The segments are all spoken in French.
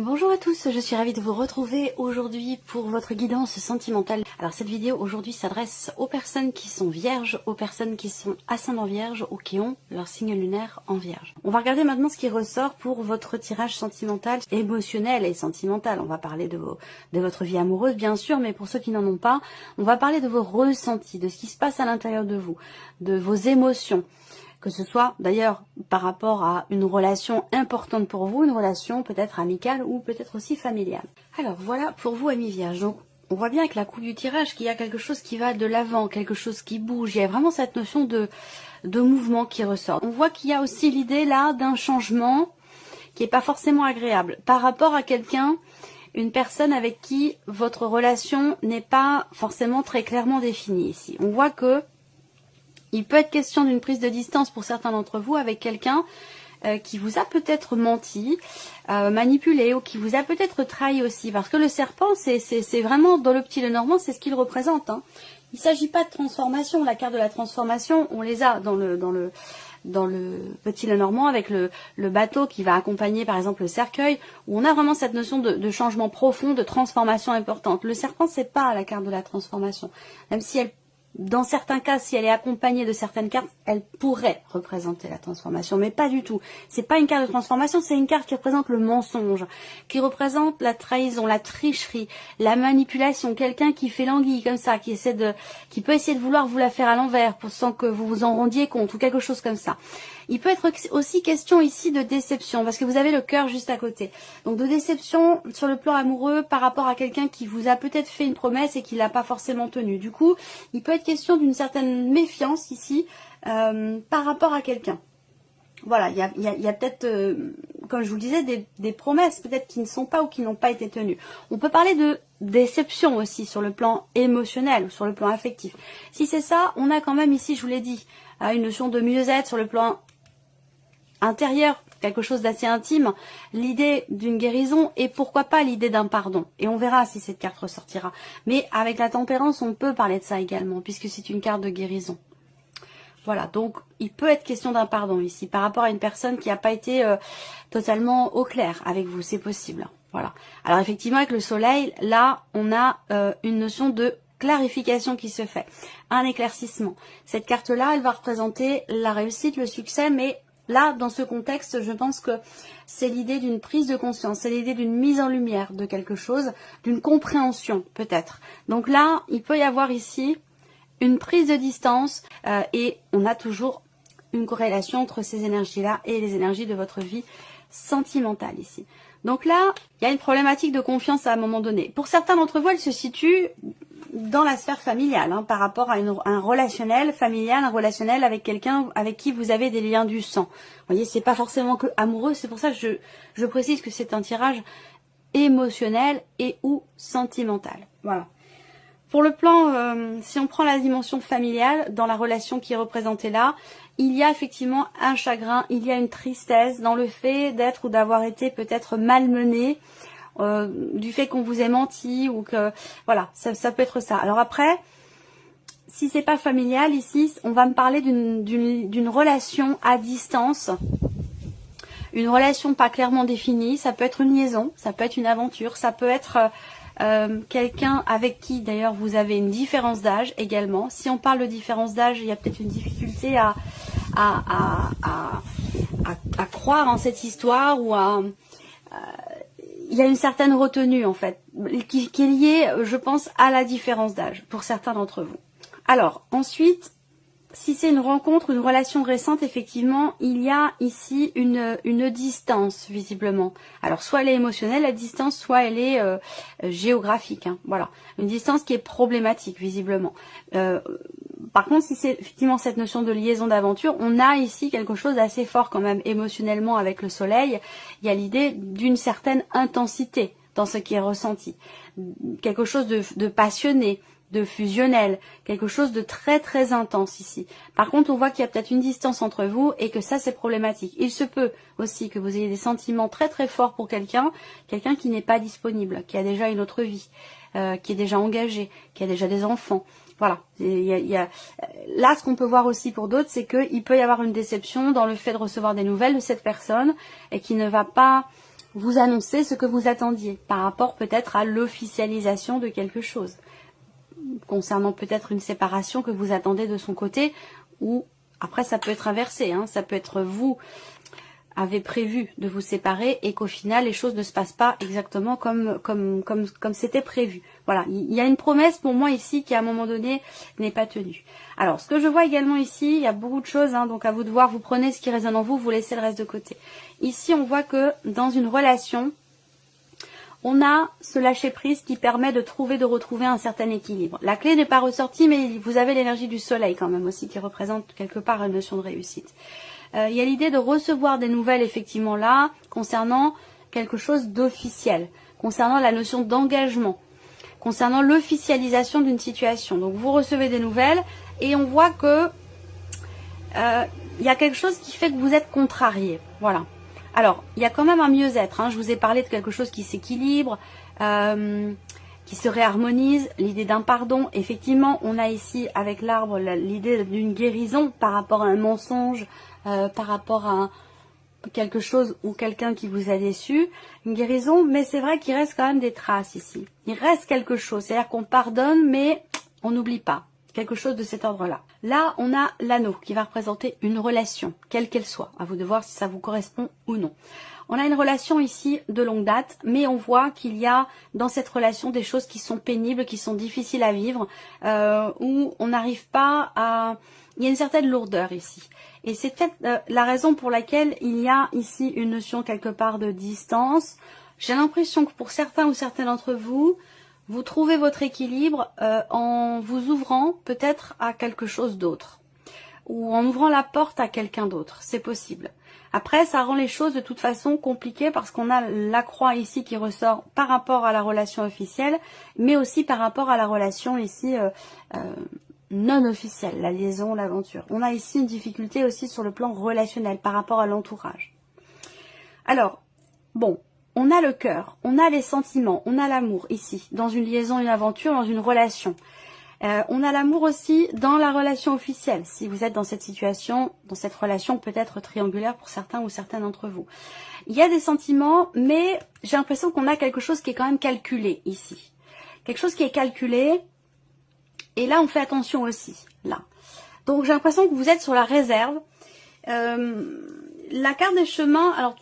Bonjour à tous, je suis ravie de vous retrouver aujourd'hui pour votre guidance sentimentale. Alors cette vidéo aujourd'hui s'adresse aux personnes qui sont vierges, aux personnes qui sont ascendant vierge ou qui ont leur signe lunaire en vierge. On va regarder maintenant ce qui ressort pour votre tirage sentimental, émotionnel et sentimental. On va parler de votre vie amoureuse bien sûr, mais pour ceux qui n'en ont pas, on va parler de vos ressentis, de ce qui se passe à l'intérieur de vous, de vos émotions. Que ce soit d'ailleurs par rapport à une relation importante pour vous, une relation peut-être amicale ou peut-être aussi familiale. Alors voilà pour vous amis vierges. Donc on voit bien avec la coupe du tirage qu'il y a quelque chose qui va de l'avant, quelque chose qui bouge. Il y a vraiment cette notion de mouvement qui ressort. On voit qu'il y a aussi l'idée là d'un changement qui n'est pas forcément agréable par rapport à quelqu'un, une personne avec qui votre relation n'est pas forcément très clairement définie ici. On voit que il peut être question d'une prise de distance pour certains d'entre vous avec quelqu'un qui vous a peut-être menti, manipulé ou qui vous a peut-être trahi aussi. Parce que le serpent, c'est vraiment dans le petit Lenormand, c'est ce qu'il représente. Hein. Il ne s'agit pas de transformation. La carte de la transformation, on les a dans le petit Lenormand avec le bateau qui va accompagner par exemple le cercueil, où on a vraiment cette notion de changement profond, de transformation importante. Le serpent, c'est pas la carte de la transformation. Même si elle, dans certains cas, si elle est accompagnée de certaines cartes, elle pourrait représenter la transformation, mais pas du tout. C'est pas une carte de transformation, c'est une carte qui représente le mensonge, qui représente la trahison, la tricherie, la manipulation, quelqu'un qui fait l'anguille comme ça, qui peut essayer de vouloir vous la faire à l'envers sans que vous vous en rendiez compte ou quelque chose comme ça. Il peut être aussi question ici de déception, parce que vous avez le cœur juste à côté. Donc de déception sur le plan amoureux par rapport à quelqu'un qui vous a peut-être fait une promesse et qui l'a pas forcément tenue. Du coup, il peut être question d'une certaine méfiance ici par rapport à quelqu'un. Voilà, il y a peut-être, comme je vous le disais, des promesses peut-être qui ne sont pas ou qui n'ont pas été tenues. On peut parler de déception aussi sur le plan émotionnel ou sur le plan affectif. Si c'est ça, on a quand même ici, je vous l'ai dit, une notion de mieux-être sur le plan intérieur, quelque chose d'assez intime, l'idée d'une guérison et pourquoi pas l'idée d'un pardon. Et on verra si cette carte ressortira. Mais avec la tempérance, on peut parler de ça également, puisque c'est une carte de guérison. Voilà, donc il peut être question d'un pardon ici, par rapport à une personne qui n'a pas été totalement au clair avec vous, c'est possible. Voilà. Alors effectivement, avec le soleil, là, on a une notion de clarification qui se fait, un éclaircissement. Cette carte-là, elle va représenter la réussite, le succès, mais là, dans ce contexte, je pense que c'est l'idée d'une prise de conscience, c'est l'idée d'une mise en lumière de quelque chose, d'une compréhension peut-être. Donc là, il peut y avoir ici une prise de distance et on a toujours une corrélation entre ces énergies-là et les énergies de votre vie sentimentale ici. Donc là, il y a une problématique de confiance à un moment donné. Pour certains d'entre vous, elle se situe dans la sphère familiale, hein, par rapport à un relationnel familial, un relationnel avec quelqu'un avec qui vous avez des liens du sang. Vous voyez, c'est pas forcément que amoureux, c'est pour ça que je précise que c'est un tirage émotionnel et ou sentimental. Voilà. Pour le plan, si on prend la dimension familiale, dans la relation qui est représentée là, il y a effectivement un chagrin, il y a une tristesse dans le fait d'être ou d'avoir été peut-être malmené, du fait qu'on vous ait menti ou que voilà, ça peut être ça. Alors après, si c'est pas familial ici, on va me parler d'une relation à distance, une relation pas clairement définie. Ça peut être une liaison, ça peut être une aventure, ça peut être quelqu'un avec qui d'ailleurs vous avez une différence d'âge également. Si on parle de différence d'âge, il y a peut-être une difficulté à croire en cette histoire ou il y a une certaine retenue en fait, qui est liée, je pense, à la différence d'âge pour certains d'entre vous. Alors, ensuite, si c'est une rencontre, une relation récente, effectivement, il y a ici une distance, visiblement. Alors, soit elle est émotionnelle, la distance, soit elle est géographique. Hein, voilà, une distance qui est problématique, visiblement. Par contre, si c'est effectivement cette notion de liaison d'aventure, on a ici quelque chose d'assez fort quand même émotionnellement avec le soleil. Il y a l'idée d'une certaine intensité dans ce qui est ressenti. Quelque chose de passionné, de fusionnel, quelque chose de très très intense ici. Par contre, on voit qu'il y a peut-être une distance entre vous et que ça c'est problématique. Il se peut aussi que vous ayez des sentiments très très forts pour quelqu'un qui n'est pas disponible, qui a déjà une autre vie, qui est déjà engagé, qui a déjà des enfants. Voilà. Là, ce qu'on peut voir aussi pour d'autres, c'est qu'il peut y avoir une déception dans le fait de recevoir des nouvelles de cette personne et qui ne va pas vous annoncer ce que vous attendiez par rapport peut-être à l'officialisation de quelque chose, concernant peut-être une séparation que vous attendez de son côté, ou après ça peut être inversé, hein, ça peut être vous avez prévu de vous séparer et qu'au final les choses ne se passent pas exactement comme c'était prévu. Voilà, il y a une promesse pour moi ici qui à un moment donné n'est pas tenue. Alors ce que je vois également ici, il y a beaucoup de choses, hein, donc à vous de voir, vous prenez ce qui résonne en vous, vous laissez le reste de côté. Ici on voit que dans une relation, on a ce lâcher prise qui permet de retrouver un certain équilibre. La clé n'est pas ressortie, mais vous avez l'énergie du soleil quand même aussi qui représente quelque part une notion de réussite. Il y a l'idée de recevoir des nouvelles effectivement là, concernant quelque chose d'officiel, concernant la notion d'engagement, concernant l'officialisation d'une situation. Donc vous recevez des nouvelles et on voit que il y a quelque chose qui fait que vous êtes contrarié. Voilà. Alors, il y a quand même un mieux-être, hein. Je vous ai parlé de quelque chose qui s'équilibre, qui se réharmonise, l'idée d'un pardon. Effectivement, on a ici avec l'arbre l'idée d'une guérison par rapport à un mensonge, par rapport à quelque chose ou quelqu'un qui vous a déçu. Une guérison, mais c'est vrai qu'il reste quand même des traces ici. Il reste quelque chose, c'est-à-dire qu'on pardonne, mais on n'oublie pas. Quelque chose de cet ordre-là. Là, on a l'anneau qui va représenter une relation, quelle qu'elle soit. À vous de voir si ça vous correspond ou non. On a une relation ici de longue date, mais on voit qu'il y a dans cette relation des choses qui sont pénibles, qui sont difficiles à vivre, où on n'arrive pas à... Il y a une certaine lourdeur ici. Et c'est peut-être la raison pour laquelle il y a ici une notion quelque part de distance. J'ai l'impression que pour certains ou certaines d'entre vous, vous trouvez votre équilibre en vous ouvrant peut-être à quelque chose d'autre ou en ouvrant la porte à quelqu'un d'autre, c'est possible. Après, ça rend les choses de toute façon compliquées parce qu'on a la croix ici qui ressort par rapport à la relation officielle, mais aussi par rapport à la relation ici non officielle, la liaison, l'aventure. On a ici une difficulté aussi sur le plan relationnel par rapport à l'entourage. Alors, bon... On a le cœur, on a les sentiments, on a l'amour ici, dans une liaison, une aventure, dans une relation. On a l'amour aussi dans la relation officielle, si vous êtes dans cette situation, dans cette relation peut-être triangulaire pour certains ou certaines d'entre vous. Il y a des sentiments, mais j'ai l'impression qu'on a quelque chose qui est quand même calculé ici. Quelque chose qui est calculé, et là on fait attention aussi, là. Donc j'ai l'impression que vous êtes sur la réserve. La carte des chemins, alors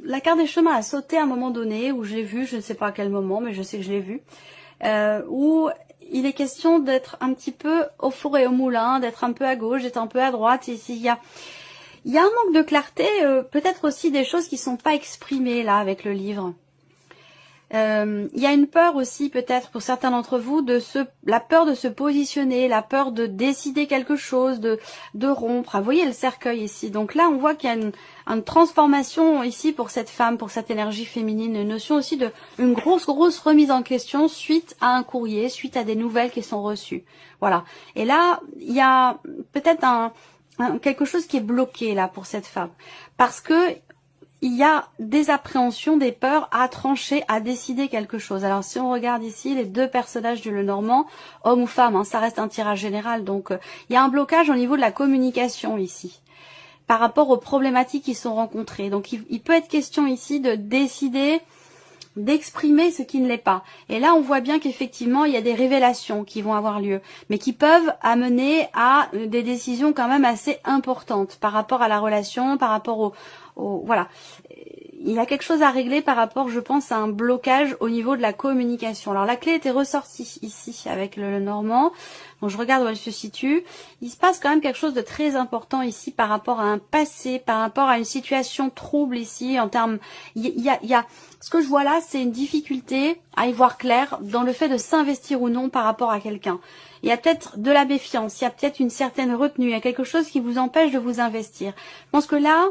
la carte des chemins a sauté à un moment donné, où je l'ai vu, je ne sais pas à quel moment, mais je sais que je l'ai vu, où il est question d'être un petit peu au four et au moulin, d'être un peu à gauche, d'être un peu à droite. Ici, il y a un manque de clarté, peut-être aussi des choses qui ne sont pas exprimées là avec le livre. Il y a une peur aussi peut-être pour certains d'entre vous la peur de se positionner, la peur de décider quelque chose, de rompre. Vous voyez le cercueil ici. Donc là on voit qu'il y a une transformation ici pour cette femme, pour cette énergie féminine, une notion aussi de une grosse remise en question suite à un courrier, suite à des nouvelles qui sont reçues. Voilà. Et là il y a peut-être quelque chose qui est bloqué là pour cette femme. Parce que il y a des appréhensions, des peurs à trancher, à décider quelque chose. Alors si on regarde ici les deux personnages du Lenormand, homme ou femme, hein, ça reste un tirage général, donc il y a un blocage au niveau de la communication ici, par rapport aux problématiques qui sont rencontrées. Donc il peut être question ici de décider, d'exprimer ce qui ne l'est pas. Et là on voit bien qu'effectivement il y a des révélations qui vont avoir lieu, mais qui peuvent amener à des décisions quand même assez importantes par rapport à la relation, par rapport voilà, il y a quelque chose à régler par rapport, je pense, à un blocage au niveau de la communication. Alors la clé était ressortie ici avec le Normand. Donc je regarde où elle se situe. Il se passe quand même quelque chose de très important ici par rapport à un passé, par rapport à une situation trouble ici en termes. Il y a ce que je vois là, c'est une difficulté à y voir clair dans le fait de s'investir ou non par rapport à quelqu'un. Il y a peut-être de la méfiance, il y a peut-être une certaine retenue, il y a quelque chose qui vous empêche de vous investir. Je pense que là,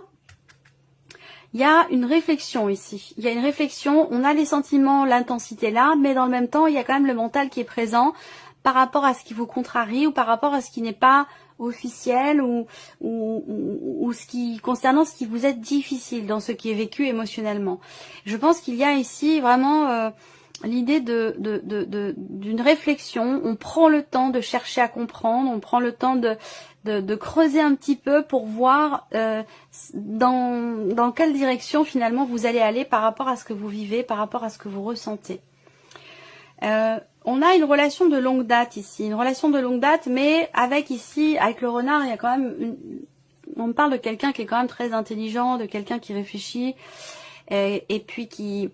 il y a une réflexion ici. Il y a une réflexion, on a les sentiments, l'intensité là, mais dans le même temps, il y a quand même le mental qui est présent par rapport à ce qui vous contrarie ou par rapport à ce qui n'est pas officiel ou concernant ce qui vous est difficile dans ce qui est vécu émotionnellement. Je pense qu'il y a ici vraiment l'idée d'une réflexion. On prend le temps de chercher à comprendre, on prend le temps de creuser un petit peu pour voir dans quelle direction finalement vous allez aller par rapport à ce que vous vivez, par rapport à ce que vous ressentez. On a une relation de longue date ici, une relation de longue date, mais avec le renard, il y a quand même on me parle de quelqu'un qui est quand même très intelligent, de quelqu'un qui réfléchit, et puis il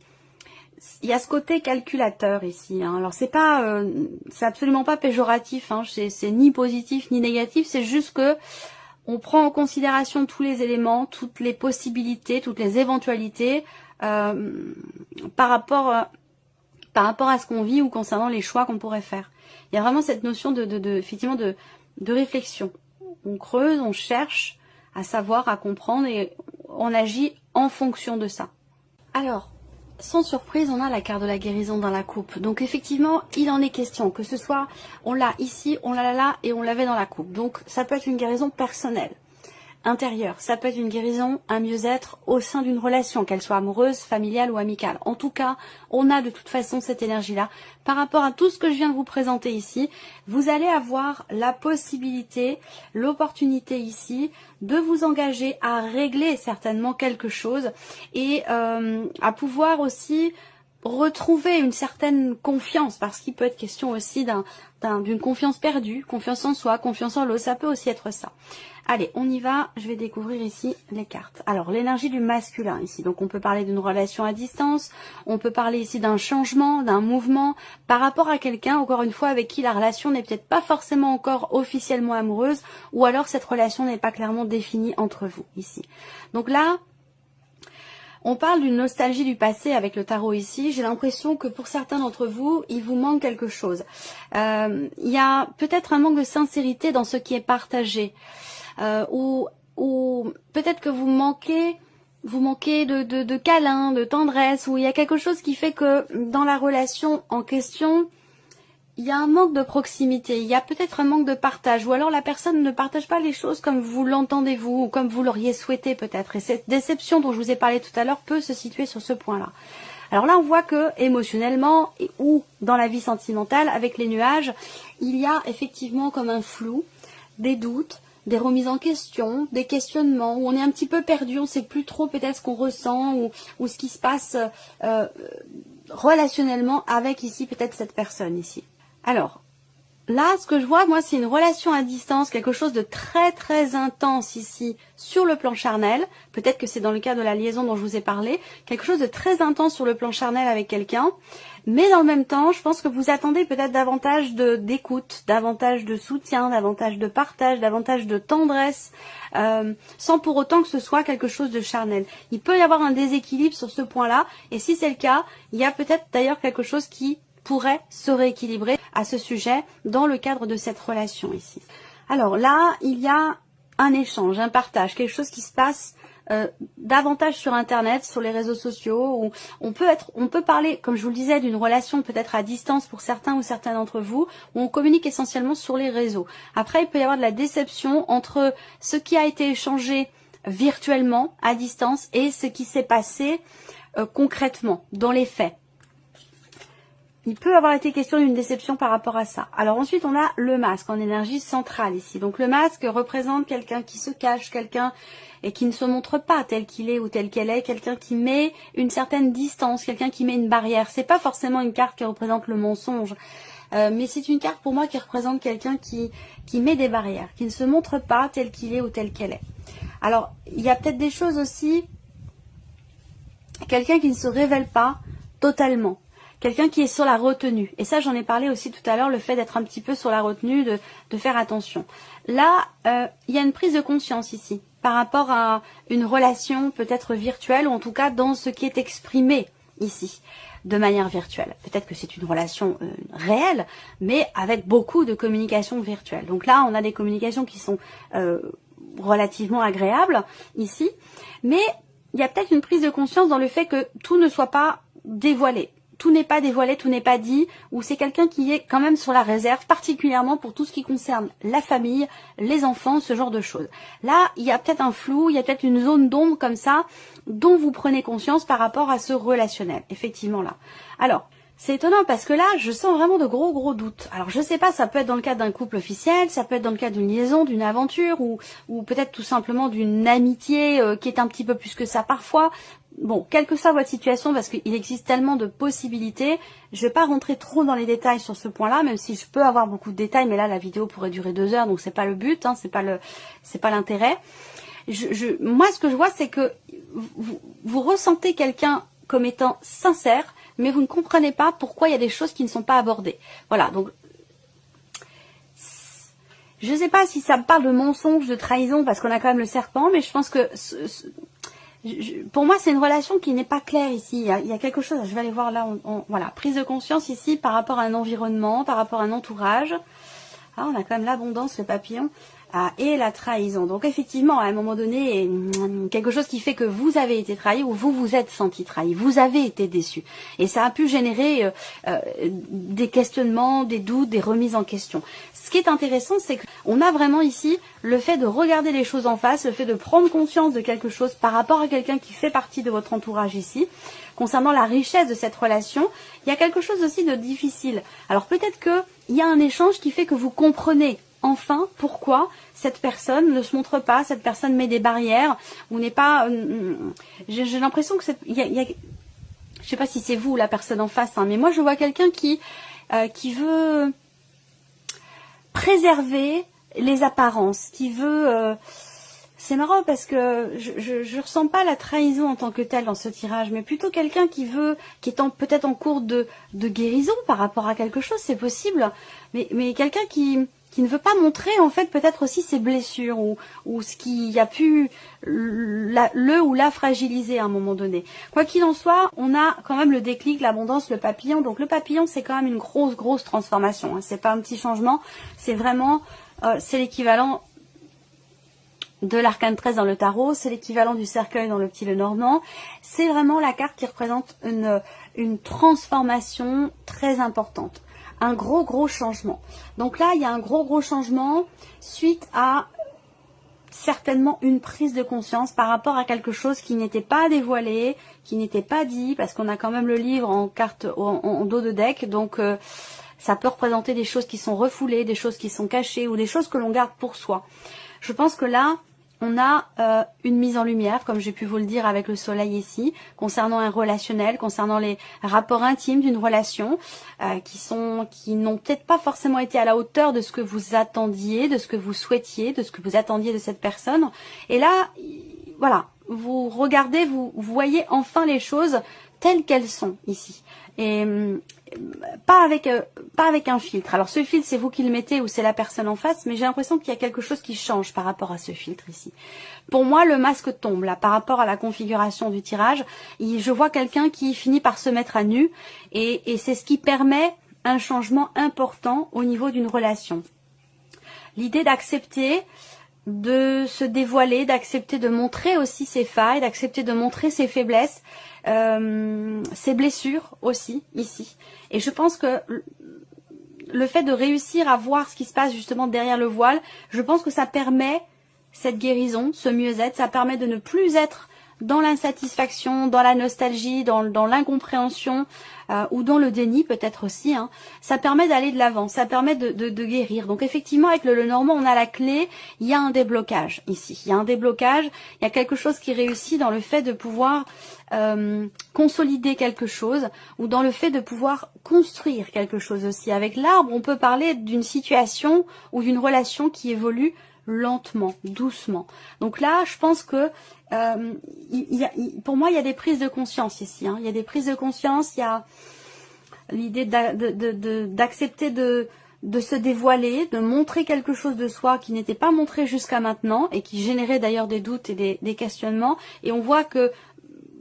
y a ce côté calculateur ici. Hein. Alors c'est absolument pas péjoratif, hein. C'est ni positif ni négatif, c'est juste que on prend en considération tous les éléments, toutes les possibilités, toutes les éventualités par rapport à ce qu'on vit ou concernant les choix qu'on pourrait faire. Il y a vraiment cette notion effectivement de réflexion. On creuse, on cherche à savoir, à comprendre et on agit en fonction de ça. Alors, sans surprise, on a la carte de la guérison dans la coupe. Donc effectivement, il en est question, que ce soit, on l'a ici, on l'a là et on l'avait dans la coupe. Donc ça peut être une guérison personnelle, intérieure. Ça peut être une guérison, un mieux-être au sein d'une relation, qu'elle soit amoureuse, familiale ou amicale. En tout cas, on a de toute façon cette énergie-là. Par rapport à tout ce que je viens de vous présenter ici, vous allez avoir la possibilité, l'opportunité ici de vous engager à régler certainement quelque chose et à pouvoir aussi retrouver une certaine confiance, parce qu'il peut être question aussi d'une confiance perdue, confiance en soi, confiance en l'autre, ça peut aussi être ça. Allez, on y va, je vais découvrir ici les cartes. Alors, l'énergie du masculin ici, donc on peut parler d'une relation à distance, on peut parler ici d'un changement, d'un mouvement, par rapport à quelqu'un, encore une fois, avec qui la relation n'est peut-être pas forcément encore officiellement amoureuse, ou alors cette relation n'est pas clairement définie entre vous, ici. Donc là, on parle d'une nostalgie du passé avec le tarot ici. J'ai l'impression que pour certains d'entre vous, il vous manque quelque chose. Il y a peut-être un manque de sincérité dans ce qui est partagé. Ou peut-être que vous manquez de câlin, de tendresse, ou il y a quelque chose qui fait que dans la relation en question, il y a un manque de proximité, il y a peut-être un manque de partage, ou alors la personne ne partage pas les choses comme vous l'entendez vous, ou comme vous l'auriez souhaité peut-être. Et cette déception dont je vous ai parlé tout à l'heure peut se situer sur ce point-là. Alors là, on voit que émotionnellement, ou dans la vie sentimentale, avec les nuages, il y a effectivement comme un flou, des doutes, des remises en question, des questionnements, où on est un petit peu perdu, on ne sait plus trop peut-être ce qu'on ressent, ou ce qui se passe relationnellement avec ici peut-être cette personne ici. Alors, là, ce que je vois, moi, c'est une relation à distance, quelque chose de très très intense ici, sur le plan charnel. Peut-être que c'est dans le cas de la liaison dont je vous ai parlé. Quelque chose de très intense sur le plan charnel avec quelqu'un. Mais dans le même temps, je pense que vous attendez peut-être davantage d'écoute, davantage de soutien, davantage de partage, davantage de tendresse, sans pour autant que ce soit quelque chose de charnel. Il peut y avoir un déséquilibre sur ce point-là. Et si c'est le cas, il y a peut-être d'ailleurs quelque chose qui pourrait se rééquilibrer à ce sujet dans le cadre de cette relation ici. Alors là, il y a un échange, un partage, quelque chose qui se passe davantage sur Internet, sur les réseaux sociaux, où on peut parler, comme je vous le disais, d'une relation peut-être à distance pour certains ou certains d'entre vous, où on communique essentiellement sur les réseaux. Après, il peut y avoir de la déception entre ce qui a été échangé virtuellement, à distance, et ce qui s'est passé concrètement, dans les faits. Il peut avoir été question d'une déception par rapport à ça. Alors ensuite, on a le masque en énergie centrale ici. Donc le masque représente quelqu'un qui se cache, quelqu'un et qui ne se montre pas tel qu'il est ou tel qu'elle est, quelqu'un qui met une certaine distance, quelqu'un qui met une barrière. C'est pas forcément une carte qui représente le mensonge, mais c'est une carte pour moi qui représente quelqu'un qui met des barrières, qui ne se montre pas tel qu'il est ou tel qu'elle est. Alors, il y a peut-être des choses aussi, quelqu'un qui ne se révèle pas totalement. Quelqu'un qui est sur la retenue. Et ça, j'en ai parlé aussi tout à l'heure, le fait d'être un petit peu sur la retenue, de faire attention. Là, il y a une prise de conscience ici, par rapport à une relation peut-être virtuelle, ou en tout cas dans ce qui est exprimé ici, de manière virtuelle. Peut-être que c'est une relation réelle, mais avec beaucoup de communication virtuelle. Donc là, on a des communications qui sont relativement agréables ici, mais il y a peut-être une prise de conscience dans le fait que tout ne soit pas dévoilé. Tout n'est pas dévoilé, tout n'est pas dit, ou c'est quelqu'un qui est quand même sur la réserve, particulièrement pour tout ce qui concerne la famille, les enfants, ce genre de choses. Là, il y a peut-être un flou, il y a peut-être une zone d'ombre comme ça, dont vous prenez conscience par rapport à ce relationnel, effectivement là. Alors, C'est étonnant parce que là, je sens vraiment de gros doutes. Alors je sais pas, ça peut être dans le cadre d'un couple officiel, ça peut être dans le cadre d'une liaison, d'une aventure, ou peut-être tout simplement d'une amitié qui est un petit peu plus que ça parfois. Bon, quelle que soit votre situation, parce qu'il existe tellement de possibilités, je vais pas rentrer trop dans les détails sur ce point-là, même si je peux avoir beaucoup de détails, mais là la vidéo pourrait durer 2 heures, donc c'est pas le but, hein, c'est pas l'intérêt. Moi, ce que je vois, c'est que vous ressentez quelqu'un comme étant sincère, mais vous ne comprenez pas pourquoi il y a des choses qui ne sont pas abordées. Voilà, donc je ne sais pas si ça me parle de mensonge, de trahison, parce qu'on a quand même le serpent, mais je pense que pour moi, c'est une relation qui n'est pas claire ici. Il y a quelque chose, je vais aller voir là, voilà, prise de conscience ici par rapport à un environnement, par rapport à un entourage. Ah, on a quand même l'abondance, le papillon. Et la trahison. Donc effectivement, à un moment donné, quelque chose qui fait que vous avez été trahi ou vous vous êtes senti trahi, vous avez été déçu. Et ça a pu générer des questionnements, des doutes, des remises en question. Ce qui est intéressant, c'est qu'on a vraiment ici le fait de regarder les choses en face, le fait de prendre conscience de quelque chose par rapport à quelqu'un qui fait partie de votre entourage ici. Concernant la richesse de cette relation, il y a quelque chose aussi de difficile. Alors peut-être qu'il y a un échange qui fait que vous comprenez enfin pourquoi cette personne ne se montre pas, cette personne met des barrières, ou n'est pas... j'ai l'impression que je sais pas si c'est vous ou la personne en face, hein, mais moi je vois quelqu'un qui veut préserver les apparences, qui veut... c'est marrant parce que je ressens pas la trahison en tant que telle dans ce tirage, mais plutôt quelqu'un qui est peut-être en cours de guérison par rapport à quelque chose, c'est possible, mais quelqu'un qui ne veut pas montrer en fait peut-être aussi ses blessures ou ce qui a pu le ou la fragiliser à un moment donné. Quoi qu'il en soit, on a quand même le déclic, l'abondance, le papillon. Donc le papillon, c'est quand même une grosse transformation, hein. C'est pas un petit changement, c'est vraiment c'est l'équivalent de l'arcane 13 dans le tarot, c'est l'équivalent du cercueil dans le petit Lenormand. C'est vraiment la carte qui représente une transformation très importante. Un gros changement. Donc là, il y a un gros changement suite à certainement une prise de conscience par rapport à quelque chose qui n'était pas dévoilé, qui n'était pas dit, parce qu'on a quand même le livre en carte en dos de deck, donc ça peut représenter des choses qui sont refoulées, des choses qui sont cachées ou des choses que l'on garde pour soi. Je pense que là, on a une mise en lumière, comme j'ai pu vous le dire avec le soleil ici, concernant un relationnel, concernant les rapports intimes d'une relation, qui n'ont peut-être pas forcément été à la hauteur de ce que vous attendiez, de ce que vous souhaitiez, de ce que vous attendiez de cette personne. Et là, voilà, vous regardez, vous voyez enfin les choses telles qu'elles sont ici. Et pas avec un filtre. Alors ce filtre, c'est vous qui le mettez ou c'est la personne en face, mais j'ai l'impression qu'il y a quelque chose qui change par rapport à ce filtre ici. Pour moi, le masque tombe là par rapport à la configuration du tirage. Je vois quelqu'un qui finit par se mettre à nu et c'est ce qui permet un changement important au niveau d'une relation. L'idée d'accepter de se dévoiler, d'accepter de montrer aussi ses failles, d'accepter de montrer ses faiblesses, ses blessures aussi ici. Et je pense que le fait de réussir à voir ce qui se passe justement derrière le voile, je pense que ça permet cette guérison, ce mieux-être, ça permet de ne plus être dans l'insatisfaction, dans la nostalgie, dans l'incompréhension ou dans le déni peut-être aussi. Hein. Ça permet d'aller de l'avant, ça permet de guérir. Donc effectivement avec le Lenormand on a la clé, il y a un déblocage ici. Il y a un déblocage, il y a quelque chose qui réussit dans le fait de pouvoir consolider quelque chose ou dans le fait de pouvoir construire quelque chose aussi. Avec l'arbre on peut parler d'une situation ou d'une relation qui évolue lentement, doucement. Donc là, je pense que pour moi, il y a des prises de conscience ici. Hein. Il y a des prises de conscience, il y a l'idée d'accepter de se dévoiler, de montrer quelque chose de soi qui n'était pas montré jusqu'à maintenant et qui générait d'ailleurs des doutes et des questionnements. Et on voit que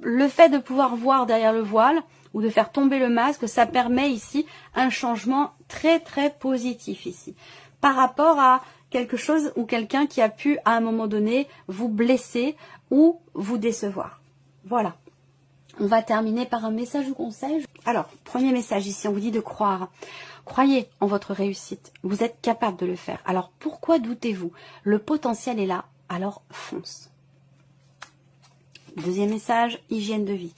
le fait de pouvoir voir derrière le voile ou de faire tomber le masque, ça permet ici un changement très positif ici. Par rapport à quelque chose ou quelqu'un qui a pu à un moment donné vous blesser ou vous décevoir. Voilà. On va terminer par un message ou conseil. Alors, premier message ici, on vous dit de croire. Croyez en votre réussite. Vous êtes capable de le faire. Alors, pourquoi doutez-vous? Le potentiel est là, alors fonce. Deuxième message, hygiène de vie.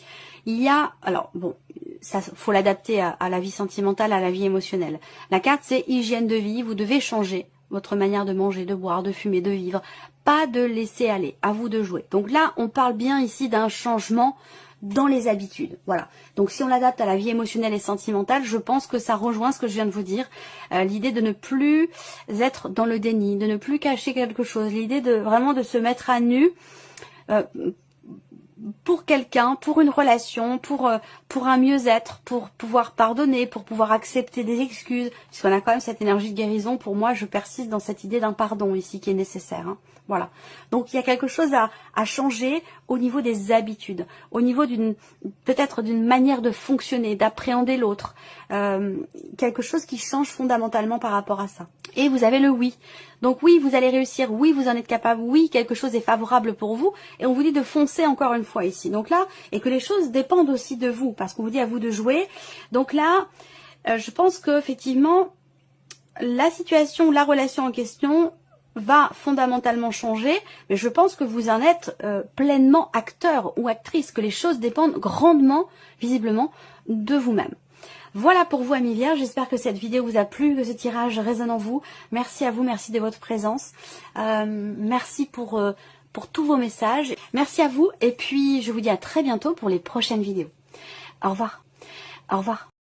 Il y a, alors bon, ça faut l'adapter à la vie sentimentale, à la vie émotionnelle. La carte, c'est hygiène de vie. Vous devez changer votre manière de manger, de boire, de fumer, de vivre. Pas de laisser aller. À vous de jouer. Donc là, on parle bien ici d'un changement dans les habitudes. Voilà. Donc si on l'adapte à la vie émotionnelle et sentimentale, je pense que ça rejoint ce que je viens de vous dire. L'idée de ne plus être dans le déni, de ne plus cacher quelque chose. L'idée de vraiment de se mettre à nu pour quelqu'un, pour une relation, pour un mieux-être, pour pouvoir pardonner, pour pouvoir accepter des excuses, puisqu'on a quand même cette énergie de guérison. Pour moi, je persiste dans cette idée d'un pardon ici qui est nécessaire. Hein. Voilà. Donc il y a quelque chose à changer au niveau des habitudes, au niveau peut-être d'une manière de fonctionner, d'appréhender l'autre, quelque chose qui change fondamentalement par rapport à ça. Et vous avez le oui. Donc oui, vous allez réussir, oui, vous en êtes capable, oui, quelque chose est favorable pour vous. Et on vous dit de foncer encore une fois ici. Donc là, et que les choses dépendent aussi de vous, parce qu'on vous dit à vous de jouer. Donc là, je pense qu'effectivement, la situation, la relation en question va fondamentalement changer, mais je pense que vous en êtes pleinement acteur ou actrice, que les choses dépendent grandement, visiblement, de vous-même. Voilà pour vous, amis vierges. J'espère que cette vidéo vous a plu, que ce tirage résonne en vous. Merci à vous, merci de votre présence. Merci pour tous vos messages. Merci à vous et puis je vous dis à très bientôt pour les prochaines vidéos. Au revoir. Au revoir.